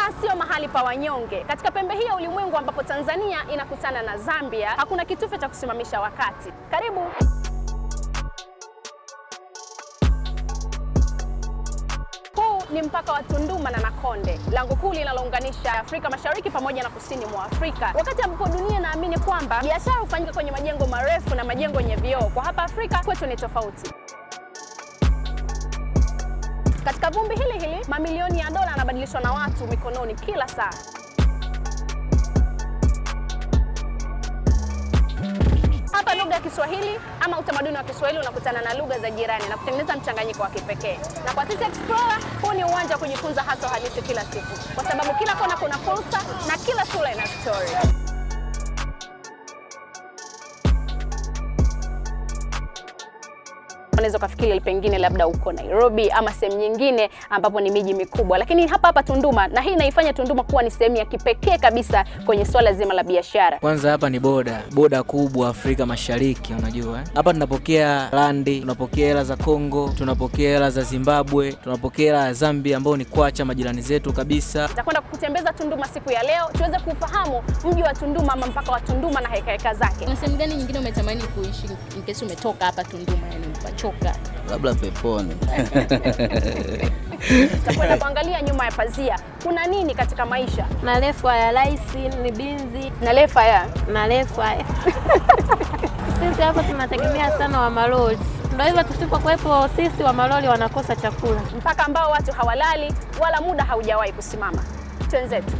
Hapa sio mahali pa wanyonge. Katika pembe hii ya ulimwengu ambapo Tanzania inakutana na Zambia, hakuna kitufe cha kusimamisha wakati. Karibu. Huu ni mpaka wa Tunduma na Nakonde, lango kuu linalounganisha Afrika Mashariki pamoja na kusini mwa Afrika. Wakati ambapo dunia inaamini kwamba biashara hufanyika kwenye majengo marefu na majengo yenye vioo, kwa hapa Afrika kwetu ni tofauti. Katika vumbi hili mamilioni ya dola yanabadilishwa na watu mikononi kila saa. Hapa lugha ya Kiswahili ama utamaduni wa Kiswahili unakutana na lugha za jirani na kutengeneza mchanganyiko wa kipekee. Na kwa sisi Explorer, huu ni uwanja wa kujifunza hasa hadithi kila siku, kwa sababu kila kona kuna fursa na kila sura ina story. Unaweza kufikiri pengine labda uko Nairobi ama sehemu nyingine ambapo ni miji mikubwa, lakini hapa Tunduma, na hii inaifanya Tunduma kuwa ni sehemu ya kipekee kabisa kwenye swala zima la biashara. Kwanza hapa ni boda kubwa Afrika Mashariki, unajua. Hapa tunapokea randi, tunapokea hela za Kongo, tunapokea hela za Zimbabwe, tunapokea hela za Zambia ambao ni kwacha majirani zetu kabisa. Nitakwenda kukutembeza Tunduma siku ya leo tuweze kufahamu mji wa Tunduma ama mpaka wa Tunduma na hekaheka zake. Na sehemu gani nyingine umetamani kuishi in case umetoka hapa Tunduma, yani umechoka? Labda peponi. Tutakwenda kuangalia nyuma ya pazia kuna nini katika maisha. Na refu ya raisi ni binzi. Na refu ya sisi hapa tunategemea sana wa malori. Ndio hivyo, tusipokuwepo sisi wa malori wanakosa chakula. Mpaka ambao watu hawalali wala muda haujawahi kusimama. Twenzetu.